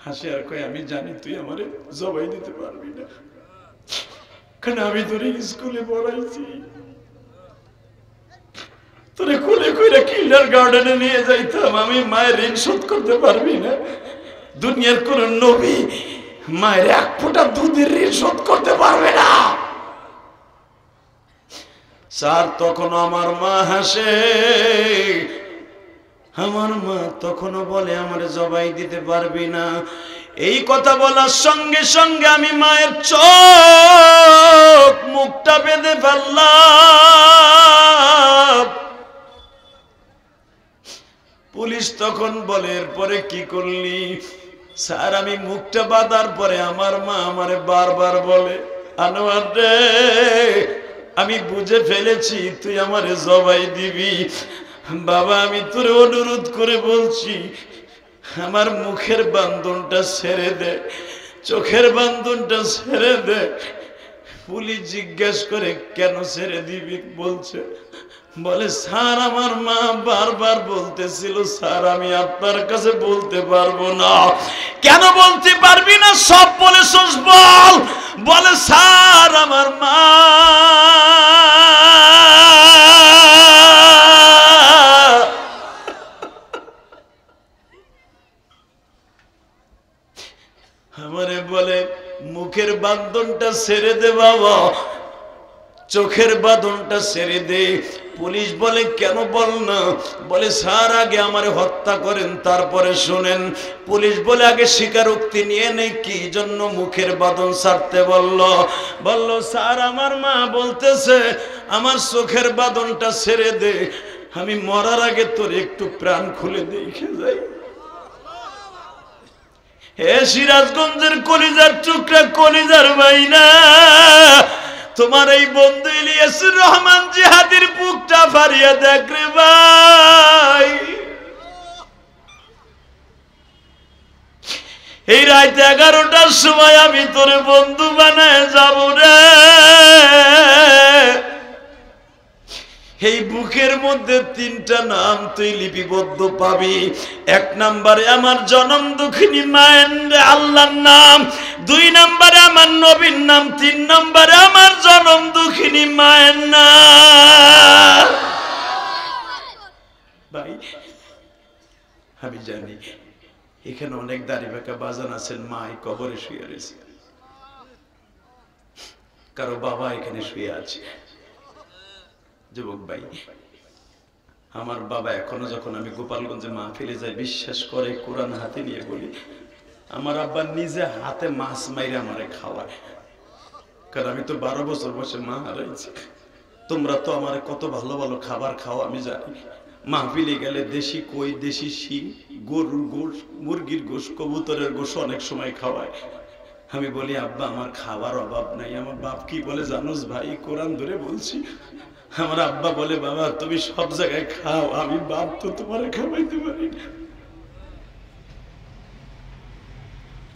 হাসে আর কয়, আমি জানি তুই আমারে জবাই দিতে পারবি না, কারণ আমি তোরে স্কুলে পড়াইছি, তোরে কোলে কইরা কিন্ডার গার্ডেনে নিয়ে যাইতাম, আমি মায়ের ঋণ শোধ করতে পারবি না। দুনিয়ার কোন নবী মায়ের এক ফোঁটা দুধের ঋণ শোধ করতে পারবে না। স্যার তখন আমার মা হাসে, আমার মা তখনও বলে আমারে জবাই দিতে পারবি না। এই কথা বলার সঙ্গে সঙ্গে আমি মায়ের চোখ মুখটা বেঁধে ফেললাম। পুলিশ তখন বলে, এরপরে কি করলি? স্যার আমি মুখটা বাঁধার পরে আমার মা আমারে বারবার বলে, আনোয়ার রে, আমি বুঝে ফেলেছি তুই আমারে জবাই দিবি। বাবা আমি তোরে অনুরোধ করে বলছি, আমার মুখের বান্ধনটা ছেড়ে দে, চোখের বান্ধনটা ছেড়ে দে। পুলিশ জিজ্ঞেস করে, কেন ছেড়ে দিবি? বলছে, বলে স্যার আমার মা বারবার বলতেছিল স্যার আমি আপনার কাছে বলতে পারবো না। কেন বলতে পারবি না? সব বলেছস বল। বলে স্যার আমার মা আমারে বলে মুখের বাঁধনটা ছেড়ে দে বাবা, চোখের বাঁধনটা ছেড়ে দে। পুলিশ বলে কেন বল না? বলে স্যার আগে আমারে হত্যা করেন তারপরে শুনেন। পুলিশ বলে আগে স্বীকারোক্তি নিয়ে নেই কি জন্য মুখের বাঁধন ছাড়তে বলল। বলল স্যার আমার মা বলতেছে আমার চোখের বাঁধনটা ছেড়ে দে, আমি মরার আগে তোর একটু প্রাণ খুলে দেখে যাই। হে সিরাজগঞ্জের কলিজার টুকরা, কলিজার ভাইনা, তোমার এই বন্ধু ইলিয়াসুর রহমান জিহাদির বুকটা ফাড়িয়া দেখ রে ভাই। এই রাত 11টার সময় আমি তোরে বন্ধু বানায় যাব রে। এই বুকের মধ্যে 3টা নাম তুই লিপিবদ্ধ পাবি। 1 নম্বরে আমার জনম দুঃখিনী মায়ের আল্লাহর নাম, 2 নম্বরে আমার নবীর নাম, 3 নম্বরে আমার জনম দুঃখিনী মায়ের নাম। ভাই আমি জানি এখানে অনেক দাড়ি বাঁকা বাজান আছেন, মা এই কবরে শুয়ে রয়েছে, কারো বাবা এখানে শুয়ে আছে। যুবক ভাই, আমার বাবা এখনো যখন আমি গোপালগঞ্জে মাহফিলে যাই, বিশ্বাস করে কোরআন হাতে নিয়ে বলি, আমার আব্বা নিজে হাতে মাছ মাইরে আমারে খাওয়ায়, কারণ আমি তো 12 বছর বয়সে মা হারাইছি। তোমরা তো আমার কত ভালো ভালো খাবার খাও আমি জানি। মাহফিলে গেলে দেশি কই, দেশি শিং, গরুর গোশ, মুরগির গোশ, কবুতরের গোশ অনেক সময় খাওয়ায়। আমি বলি আব্বা আমার খাবার অভাব নাই। আমার বাপ কি বলে জানোস ভাই, কোরআন ধরে বলছি, আমার আব্বা বলে বাবা তুমি সব জায়গায় খাও, আমি বাপ তো তোমার খাওয়াইতে পারি না।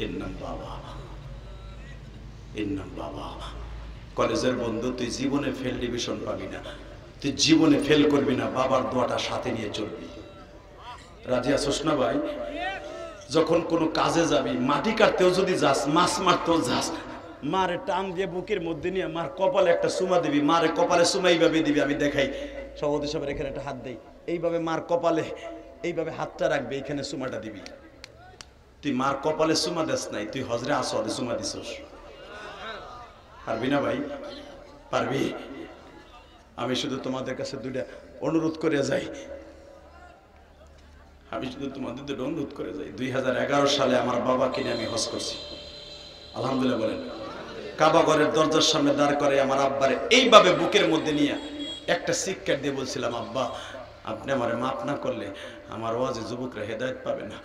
এর নাম বাবা, এর নাম বাবা। কলেজের বন্ধু, তুই জীবনে ফেল ডিভিশন পাবি না, তুই জীবনে ফেল করবি না, বাবার দোয়াটা সাথে নিয়ে চলবি। রাজি আছোস না ভাই? যখন কোনো কাজে যাবি, মাটি কাটতেও যদি যাস, মাছ মারতেও যাস, মারে টান দিয়ে বুকের মধ্যে নিয়ে মার কপালে একটা চুমা দিবি। মারে কপালে চুমা এইভাবে দিবি, আমি দেখাই। সভাপতি সাহেবের এখানে একটা হাত দেই, এইভাবে মার কপালে এইভাবে হাতটা রাখবে, এইখানে চুমাটা দিবি। তুই মার কপালে চুমা দেস নাই, তুই হজরে আসওয়াদে চুমা দিছস। পারবি না ভাই? পারবি? আমি শুধু তোমাদের কাছে 2টা অনুরোধ করে যাই, আমি শুধু তোমাদের 2টা অনুরোধ করে যাই। 2011 সালে আমার বাবাকে নিয়ে আমি হজ করছি, আলহামদুলিল্লাহ বলেন। কাবা ঘরের দরজার সামনে দাঁড় করে আমার আব্বারে এইভাবে বুকের মধ্যে নিয়ে একটা সিক্কার দিয়ে বলছিলাম, আব্বা আপনি আমারে মাফ না করলে আমার ওয়াজে যুবকরা হেদায়েত পাবে না।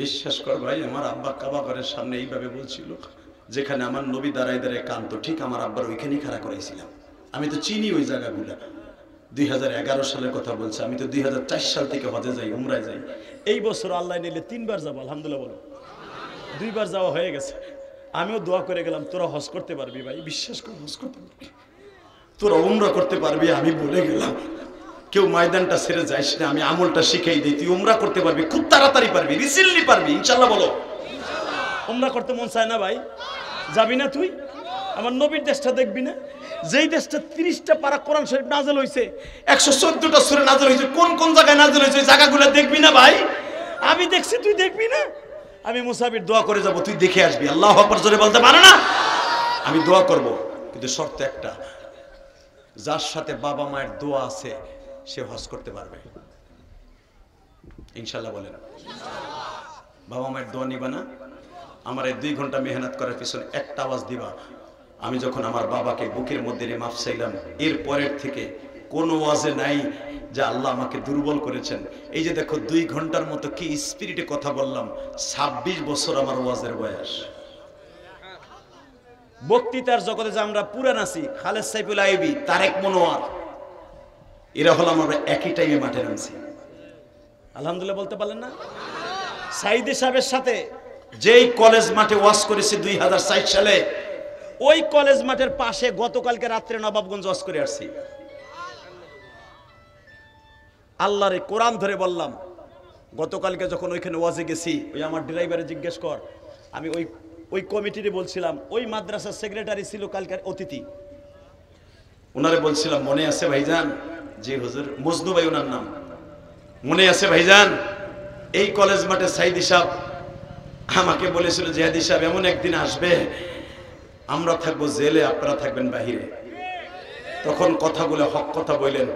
বিশ্বাস কর ভাই, আমার আব্বা কাবা ঘরের সামনে এইভাবে বলছিল, যেখানে আমার নবী দাঁড়ায় দাঁড়ায় কান্ত, ঠিক আমার আব্বার ওইখানেই খাড়া করাইছিলাম। আমি তো চিনি ওই জায়গাগুলা। 2011 সালের কথা বলছে, আমি তো 2004 সাল থেকে হজে যাই, উমরায় যাই। এই বছর আল্লাহ নিলে 3বার যাবো, আলহামদুলিল্লাহ বলো। 2বার যাওয়া হয়ে গেছে। আমিও দোয়া করে গেলাম তোরা হজ করতে পারবি ভাই, বিশ্বাস করে হজ করতে পারবি, তোরা উমরা করতে পারবি, আমি বলে গেলাম। কেউ ময়দানটা ছেড়ে যাইস না, আমি আমলটা শিখাই দিই, তুই উমরা করতে পারবি, খুব তাড়াতাড়ি পারবি, রিসেন্টলি পারবি ইনশাল্লাহ। বলো উমরা করতে মন চায় না ভাই? যাবি না তুই? আমার নবীর দেশটা দেখবি না? যেই দেশটা 30টা পারা কোরআন শরীফ নাযিল হইছে, 114টা সূরা নাযিল হইছে, কোন কোন জায়গায় নাযিল হইছে ওই জায়গাগুলো দেখবি না ভাই? আমি দেখছি, তুই দেখবি না? আমি মুসাফির দোয়া করে যাব, তুই দেখে আসবি। আল্লাহু আকবার জোরে বলতে পারো না? আমি দোয়া করব, কিন্তু শর্ত একটা, যার সাথে বাবা মায়ের দোয়া আছে সে হজ করতে পারবে ইনশাআল্লাহ। বলেন বাবা মায়ের দোয়া নিবা না? আমার এই 2 ঘন্টা মেহনত করার পিছনে একটা আওয়াজ দিবা, আমি যখন আমার বাবাকে বুকের মধ্যে নিয়ে মাফ চাইলাম, এর পরের থেকে কোনো ওয়াজে নাই যে আল্লাহ আমাকে দুর্বল করেছেন। এই যে দেখো 2 ঘন্টার মতো কি স্পিরিটে কথা বললাম। 26 বছর আমার ওয়াজের বয়স। বক্তৃতার জগতে যে আমরা পুরান আছি, খালেদ সাইফুল আইবি, তারেক মনোয়ার, এরা হলো আমরা একই টাইমে মাঠে নামছি। আলহামদুলিল্লাহ বলতে পারলেন না? সাইদি সাহেবের সাথে যেই কলেজ মাঠে ওয়াজ করেছি 2004 সালে, ওই কলেজ মাঠের পাশে গতকালকে রাত্রে নবাবগঞ্জ ওয়াজ করে আসছি। আল্লাহরে কোরআন ধরে বললাম, গতকালকে যখন ওইখানে ওয়াজে গেছি, ওই আমার ড্রাইভারে জিজ্ঞেস কর, আমি ওই কমিটিরে বলছিলাম, ওই মাদ্রাসার সেক্রেটারি ছিল কালকের অতিথি, ওনারে বলছিলাম মনে আছে ভাইজান? জি হুজুর। মজনু ভাই ওনার নাম। মনে আছে ভাইজান? এই কলেজ মাঠে সাইদি সাহেব আমাকে বলেছিল, জিহাদি সাহেব এমন একদিন আসবে, আমরা থাকবো জেলে, আপনারা থাকবেন বাহিরে। তখন কথাগুলো হক কথা বললেন।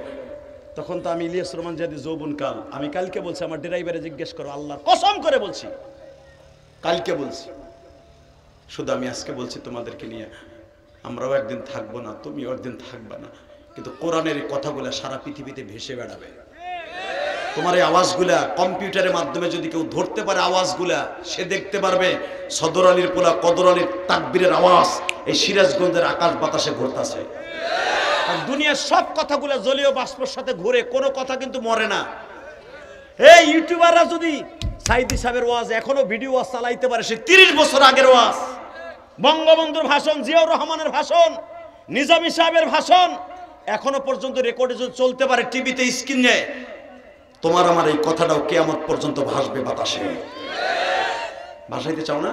তখন তো আমি ইলিয়াস রহমান জিহাদি যৌবন কাল, আমি কালকে বলছি, আমার ড্রাইভারে জিজ্ঞেস করো, আল্লাহর কসম করে বলছি, কালকে বলছি। শুধু আমি আজকে বলছি তোমাদেরকে নিয়ে, আমরাও একদিন থাকবো না, তুমিও একদিন থাকবা না, কিন্তু কোরআনের এই কথাগুলো সারা পৃথিবীতে ভেসে বেড়াবে। তোমার এই আওয়াজগুলা কম্পিউটারের মাধ্যমে যদি কেউ ধরতে পারে আওয়াজগুলা, সে দেখতে পারবে সদর আলীর পোলা কদর আলীর তাকবীরের আওয়াজ এই সিরাজগঞ্জের আকাশ বাতাসে ঘুরতেছে। দুনিয়ার সব কথাগুলো জলীয় বাষ্পের সাথে ঘুরে, কোনো কথা কিন্তু মরে না। এই ইউটিউবাররা যদি সাইদি সাহেবের ওয়াজ এখনো ভিডিও ওয়াজ চালাইতে পারে, সে 30 বছর আগের ওয়াজ, বঙ্গবন্ধুর ভাষণ, জিয়াউর রহমানের ভাষণ, নিজামী সাহেবের ভাষণ এখনো পর্যন্ত রেকর্ডে যদি চলতে পারে টিভিতে স্ক্রিনে, তোমার আমার এই কথাটাও কিয়ামত পর্যন্ত ভাসবে বাতাসে। ভাসাইতে চাও না?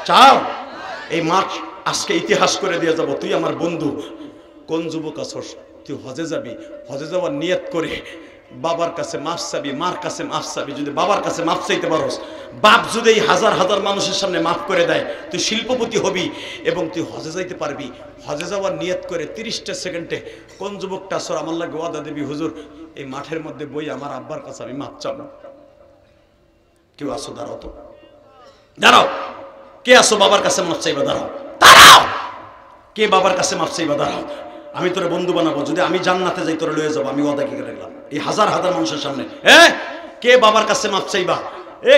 চাও? এই মাঠ আজকে ইতিহাস করে দিয়ে যাব। তুই আমার বন্ধু, কোন যুবক আছস, তুই হজে যাবি, হজে যাওয়ার নিয়ত করে বাবার কাছে মাফ চাবি, মার কাছে মাফ চাবি। যদি বাবার কাছে মাফ চাইতে পারোস, বাপ যদি এই হাজার হাজার মানুষের সামনে মাফ করে দেয়, তুই শিল্পপতি হবি এবং তুই হজে যাইতে পারবি। হজে যাওয়ার নিয়ত করে 30টা সেকেন্ডে কোন যুবকটা আসর আমার লাগে ওয়াদা দেবি, হুজুর এই মাঠের মধ্যে বই আমার আব্বার কাছে আমি মাফ চাবো। কেউ আসো? দাঁড়াও তো, দাঁড়াও। কে আসো বাবার কাছে মাফ চাইবা? দাঁড়াও, দাঁড়াও। কে বাবার কাছে মাফ চাইবা? দাঁড়াও। আমি তোরে বন্ধু বানাবো, যদি আমি জান্নাতে যাই তোরে লয়ে যাবো। আমি ওয়াদা কি করে রাখলাম এই হাজার হাজার মানুষের সামনে। কে বাবার কাছে মাফ চাইবা?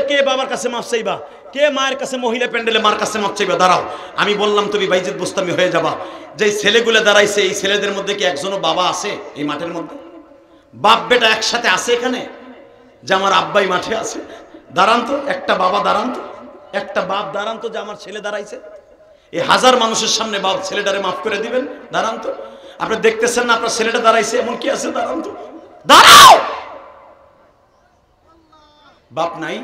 কে বাবার কাছে মাফ চাইবা? কে মায়ের কাছে, মহিলা প্যান্ডেলে মার কাছে মাফ চাইবা? দাঁড়াও। আমি বললাম তুমি বাইজিদ বুস্তামি হয়ে যাবা। যে ছেলেগুলো দাঁড়াইছে, এই ছেলেদের মধ্যে কি একজনও বাবা আছে এই মাঠের মধ্যে? বাপ বেটা একসাথে আছে এখানে? যে আমার আব্বাই মাঠে আছে? দাঁড়ান তো, একটা বাবা দাঁড়ান তো, একটা বাপ দাঁড়ান তো, যে আমার ছেলে দাঁড়াইছে। এই হাজার মানুষের সামনে বাপ ছেলেটারে মাফ করে দিবেন? দাঁড়ান তো। আপনি দেখতেছেন না আপনার ছেলেটা দাঁড়াইছে, এমন কি আছে? দাঁড়ান তো, দাঁড়াও। বাপ নাই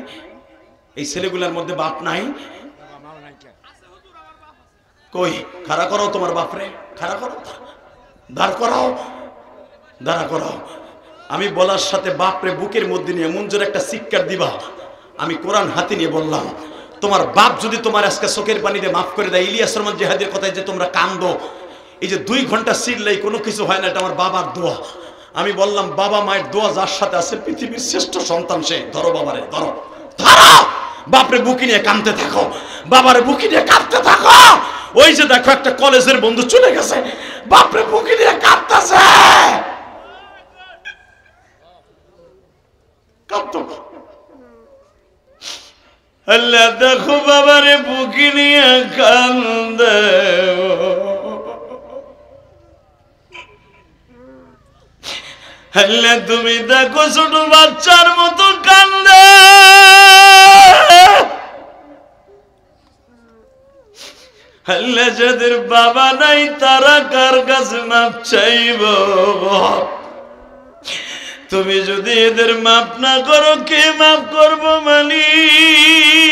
এই ছেলেগুলোর মধ্যে? বাপ নাই? কই? খাড়া করো তোমার বাপরে, খাড়া করো, দাঁড় করাও, দাঁড়া করাও। আমি বলার সাথে বাপরে বুকের মধ্যে নিয়ে মন জোরে একটা চিৎকার দিবা। আমি কোরআন হাতে নিয়ে বললাম, তোমার বাপ যদি তোমার আজকে চোখের পানি দিয়ে মাফ করে দেয়, ইলিয়াস রহমান জিহাদির কথায় যে তোমরা কান্দো, এই যে 2 ঘন্টা চিল্লাই কোনো কিছু হয় না, এটা আমার বাবার দোয়া। আমি বললাম বাবা মায়ের দোয়া যার সাথে আছে, পৃথিবীর শ্রেষ্ঠ সন্তান সে। ধরো বাবারে, ধরো, ধরো। বাপরে বুকি নিয়ে কাঁদতে থাকো, বাবারে বুকি নিয়ে কাঁদতে থাকো। ওই যে দেখো একটা কলেজের বন্ধু চলে গেছে, বাপরে বুকি নিয়ে কাঁদতেছে। আল্লাহ দেখো বাবারে বুকি নিয়ে কান্দে। আল্লাহ তুমি দেখো ছোট বাচ্চার মতো কান্দে। আল্লাহ যাদের বাবা নাই তারা কার কাছে মাপ চাইব? তুমি যদি এদের মাফ না করো কে মাফ করবো মালিক?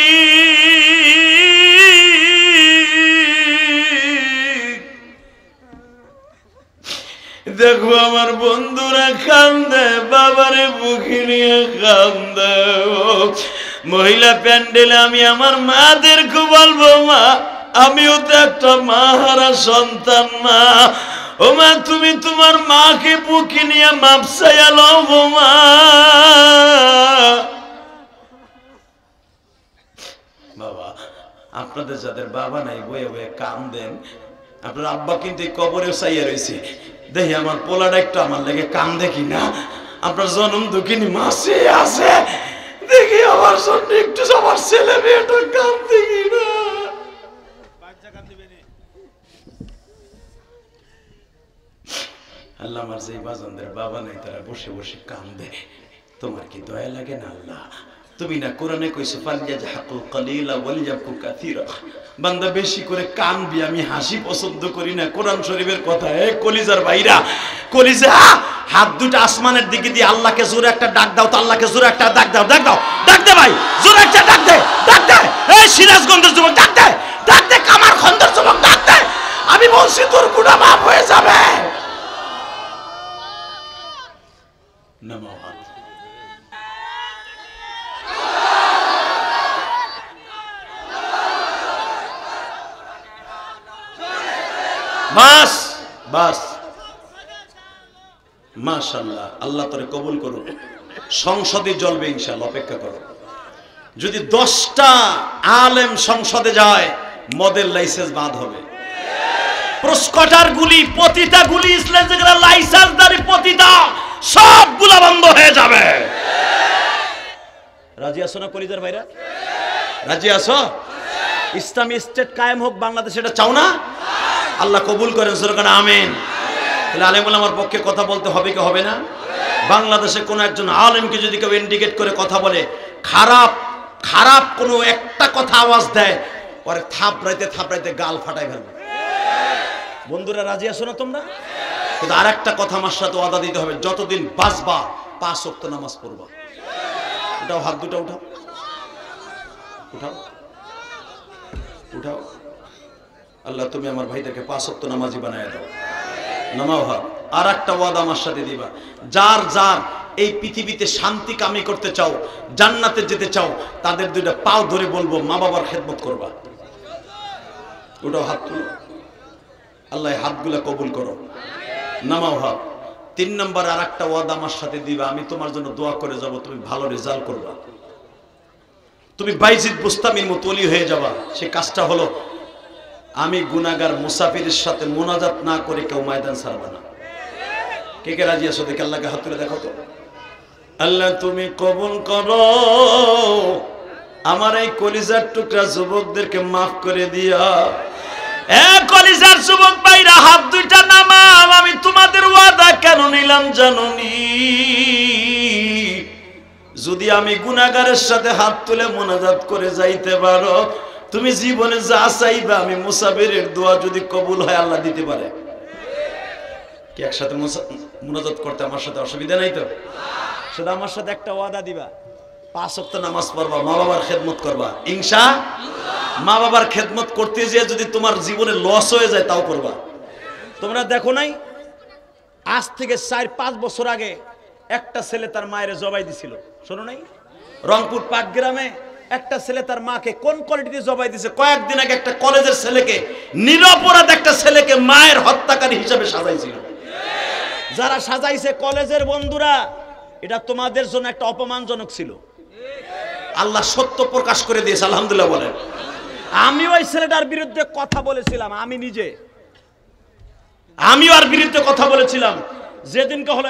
দেখো আমার বন্ধুরা কান্দে, বাবারে বুকে নিয়ে কান্দে। মহিলা প্যান্ডেলে আমি আমার মাদেরকে বলবো, মা আমিও তো একটা মা হারা সন্তান। মা ও মা, তুমি তোমার মাকে বুকে নিয়ে মাপ চাইয়া লও গো মা। বাবা, আপনাদের যাদের বাবা নাই বয়ে বয়ে কান্দেন, আপনার আব্বা কিন্তু কবরে চাইয়া রয়েছে, দেখি আমার পোলাটা একটু আমার লেগে কান্দে কিনা। আপনার জন্ম দুঃখিনী মাসে আছে, দেখি আমার জন্য একটু আমার ছেলে মেয়েটা কান্দে কিনা। আল্লাহ, আমার যে বাজানদের বাবা নাই তারা বসে বসে কান্দে, তোমার কি দয়া লাগে না? আল্লাহ, তুমি না কোরআনে কইছো ফালইয়াজহাকু কালিলা ওয়ালিয়াবকু কাসীরা, বান্দা বেশি করে কানবি, আমি হাসি পছন্দ করি না। কোরআন শরীফের কথা। এ কলিজার ভাইরা, কলিজা হাত দুটো আসমানের দিকে দিয়ে আল্লাহকে জোরে একটা ডাক দাও তো, আল্লাহকে জোরে একটা ডাক দাও, ডাক দাও, ডাক দে ভাই, জোরে একটা ডাক দে, ডাক দে। এই সিরাজগঞ্জের যুবক ডাক দে, ডাক দে, কামার খন্দর যুবক ডাক দে। আমি বলছি তোর গুনাহ মাফ হয়ে যাবে। নামাজ বাস বাস, মাশাআল্লাহ, আল্লাহ তোরে কবুল করুন। সংসদে জ্বলবে ইনশাআল্লাহ, অপেক্ষা করো। যদি 10টা আলেম সংসদে যায়, মদের লাইসেন্স বাদ হবে। প্রস্কটার গুলি, প্রতিটা গুলি ইসলাম যেগুলো লাইসেন্সদারি প্রতিটা সবগুলা বন্ধ হয়ে যাবে। রাজি আছো না কলিজার ভাইরা? রাজি আছো? ইসলামী স্টেট কায়েম হোক বাংলাদেশে, এটা চাও না? আল্লাহ কবুল করেন, সুবহান আমিন। তাহলে আলেম ওলামার পক্ষে কথা বলতে হবে কি হবে না? বাংলাদেশে কোন একজন আলেমকে যদি কেউ ইন্ডিকেট করে কথা বলে, খারাপ খারাপ কোনো একটা কথা আওয়াজ দেয়, পরে থাপড়াইতে গাল ফাটাই ফেলবে। বন্ধুরা রাজি আছো না তোমরা? কিন্তু আর একটা কথা আমার সাথে ওয়াদা দিতে হবে, যতদিন বাঁচবা 5 ওয়াক্ত নামাজ পড়বা। উঠাও হাত দুটো, উঠাও উঠাও উঠাও। আল্লাহ তুমি আমার ভাইদেরকে 5 ওয়াক্ত নামাজি বানায় দাও। নামাও হাত। আর একটা ওয়াদা আমার সাথে দিবা, যার যার এই পৃথিবীতে শান্তি কামি করতে চাও, জান্নাতে যেতে চাও, তাদের দুইটা পাও ধরে বলবো মা বাবার খেদমত করবা। উঠাও হাত তুলো, আল্লাহ হাতগুলা কবুল করো। নামাও হাত। 3 নম্বর আর একটা ওয়াদা আমার সাথে দিবা, আমি তোমার জন্য দোয়া করে যাব, তুমি ভালো রেজাল্ট করবা, তুমি বাইজিদ বুস্তামির মতো ওলি হয়ে যাবা। সে কাজটা হলো, আমি গুনাহগার মুসাফিরের সাথে মুনাজাত না করে কেউ ময়দান ছাড়বে না। কে কে রাজি আছো? দেখে আল্লাহকে হাত তুলে দেখো তো। আল্লাহ তুমি কবুল করো, আমার এই কলিজার টুকরা যুবকদেরকে মাফ করে দিয়া। এ কলিজার যুবক ভাইরা, হাত দুইটা নামাও। আমি তোমাদের ওয়াদা কেন নিলাম জানোনি? যদি আমি গুনাহগারের সাথে হাত তুলে মুনাজাত করে যাইতে পারো, তুমি জীবনে যা চাইবা, আমি মুসাফিরের দোয়া যদি কবুল হয় আল্লাহ দিতে পারে। কি একসাথে মুনাজাত করতে আমার সাথে অসুবিধা নাই তো? শুধু আমার সাথে একটা ওয়াদা দিবা, 5 ওয়াক্ত নামাজ পড়বা, মা বাবার খেদমত করবা। ইনশাআল্লাহ। মা বাবার খেদমত করতে যেয়ে যদি তোমার জীবনে লস হয়ে যায় তাও করবা। তোমরা দেখো নাই, আজ থেকে 4-5 বছর আগে একটা ছেলে তার মায়ের জবাই দিছিল, শোনো নাই? রংপুর পাটগ্রামে একটা ছেলে তার মাকে কোন কোয়ালিটিতে জবাই দিয়েছে। কয়েকদিন আগে একটা কলেজের ছেলেকে, নিরপরাধ একটা ছেলেকে মায়ের হত্যাকারী হিসেবে সাজাইছিল। যারা সাজাইছে কলেজের বন্ধুরা, এটা তোমাদের জন্য একটা অপমানজনক ছিল। আল্লাহ সত্য প্রকাশ করে দিয়েছে, আলহামদুলিল্লাহ বলেন। আমি ওই ছেলেটার বিরুদ্ধে কথা বলেছিলাম, আমি নিজে, আমি ওর বিরুদ্ধে কথা বলেছিলাম। যেদিনকে হলো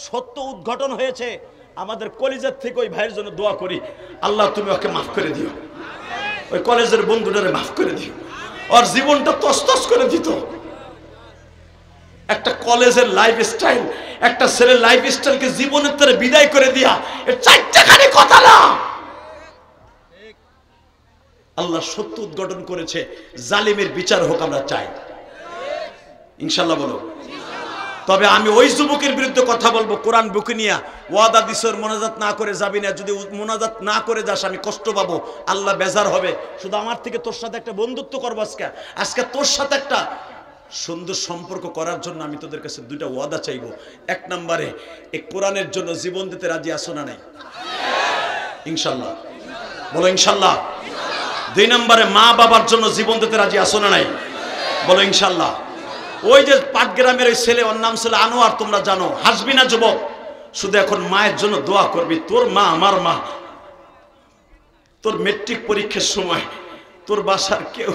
সত্য উদ্ঘাটন হয়েছে, আমাদের কলেজের থেকে ওই ভাইয়ের জন্য দোয়া করি, আল্লাহ তুমি ওকে মাফ করে দিও, ওই কলেজের বন্ধুটারে মাফ করে দিও। ওর জীবনটা তছতছ করে দিত। একটা কলেজের লাইফস্টাইল, একটা ছেলের লাইফস্টাইলকে জীবনের তরে বিদায় করে দিয়া, এর 4টাখানি কথা না। আল্লাহ সত্য উদ্ঘাটন করেছে, জালিমের বিচার হোক আমরা চাই। ইনশাআল্লাহ বলো। তবে আমি ওই যুবকের বিরুদ্ধে কথা বলবো কোরআন বুকে নিয়ে ওয়াদা দিছর মোনাজাত না করে যাবি না, যদি মোনাজাত না করে যাস আমি কষ্ট পাবো, আল্লাহ বেজার হবে। শুধু আমার থেকে তোর সাথে একটা বন্ধুত্ব করবো আজকে তোর সাথে একটা সুন্দর সম্পর্ক করার জন্য আমি তোদের কাছে দুইটা ওয়াদা চাইবো। এক নম্বরে এই কোরআনের জন্য জীবন দিতে রাজি আছো না নাই? ইনশাল্লাহ বলো ইনশাল্লাহ। দুই নম্বরে মা বাবার জন্য জীবন দিতে রাজি আছো না নাই? বলো ইনশাল্লাহ। ওই যে পাটগ্রামের ওই ছেলে, ওর নাম ছিল আনোয়ার, তোমরা জানো, হাসবি না যুবক, শুধু এখন মায়ের জন্য দোয়া করবি। তোর মা আমার মা, তোর মেট্রিক পরীক্ষার সময় তোর বাসার কেউ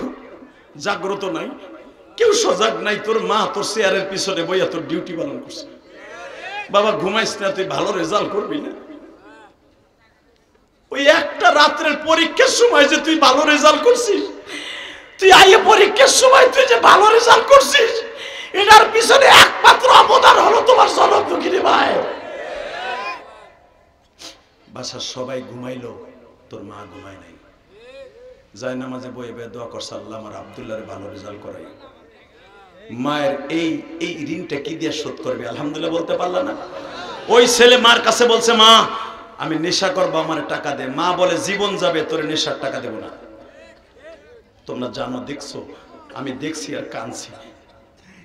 জাগ্রত নাই, কেউ সজাগ নাই, তোর মা তোর চেয়ারের পিছনে বইয়া তোর ডিউটি পালন করছে। বাবা ঘুমাইস না, তুই ভালো রেজাল্ট করবি না। ওই একটা রাত্রের পরীক্ষার সময় যে তুই ভালো রেজাল্ট করছিস, তুই আইয়ে পরীক্ষার সময় তুই যে ভালো রেজাল্ট করছিস, এটার পিছনে একমাত্র অবদান হলো তোমার জনক দুঃখিনী ভাই। বাসার সবাই ঘুমাইলো, তোর মা ঘুমায় নাই, যায় নামাজে বয়ে বয়ে দোয়া করছে, আল্লাহ আমার আব্দুল্লাহর ভালো রেজাল্ট করাই। মায়ের এই ঋণটা কি দিয়ে শোধ করবে? আলহামদুলিল্লাহ বলতে পারলা না? ওই ছেলে মার কাছে বলছে, মা আমি নেশা করবো, আমার টাকা দে। মা বলে জীবন যাবে, তোর নেশার টাকা দেব না। তোমরা জানো, দেখছো, আমি দেখছি আর কাঁদছি।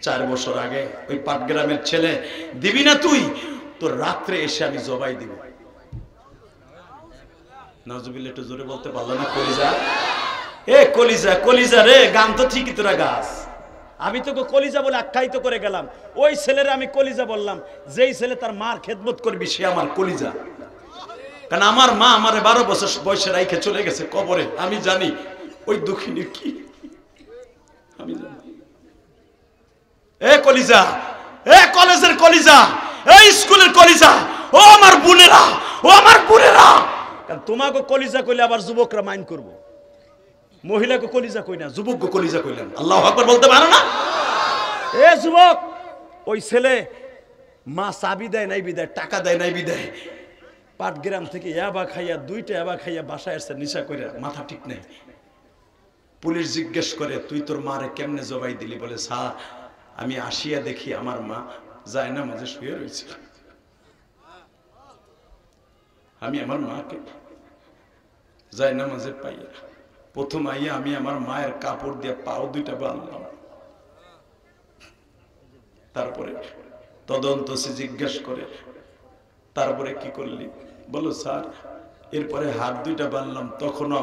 4 বছর আগে ওই পাটগ্রামের ছেলে, দিবি না তুই, তোর রাত্রে এসে আমি জবাই দিব। নাউজুবিল্লাহ, একটু জোরে বলতে পারলো না? কলিজা, এ কলিজা, কলিজা রে, গান তো ঠিকই তোরা গাছ। আমি তোকে কলিজা বলে আখ্যায়িত করে গেলাম, ওই ছেলের আমি কলিজা বললাম। যেই ছেলে তার মার খেদমত করবি সে আমার কলিজা। কারণ আমার মা আমারে 12 বছর বয়সে রাইখে চলে গেছে কবরে। আমি জানি ওই দুঃখিনী কি, আমি জানি। এ কলিজা, এ কলেজের কলিজা, এই স্কুলের কলিজা, ও আমার বোনেরা, ও আমার বোনেরা। কারণ তোমাকে কলিজা কইলে আবার যুবকরা মাইন্ড করবো। মহিলাকে কলিজা কই না, যুবককে কলিজা কইলেন। আল্লাহু আকবার বলতে পারো না? এ যুবক, ওই ছেলে মা চাবি দেয় নাই বিদায়, টাকা দেয় নাই বিদায়, পাটগ্রাম থেকে ইয়াবা খাইয়া, 2টা ইয়াবা খাইয়া বাসায় আসছে নেশা করে, মাথা ঠিক নেই। পুলিশ জিজ্ঞেস করে, তুই তোর মারে কেমনে জবাই দিলি? বলে, স্যার আমি আসিয়া দেখি আমার মা যায় না মাঝে শুয়ে রয়েছে, আমি আমার মাকে যায় না মাঝে পাইয়া প্রথম আইয়া আমি আমার মায়ের কাপড় দিয়ে পাও 2টা বাঁধলাম। তারপরে তদন্ত সে জিজ্ঞেস করে, তারপরে কি করলি? বলো, স্যার এরপরে হাত 2টা বাঁধলাম, তখনও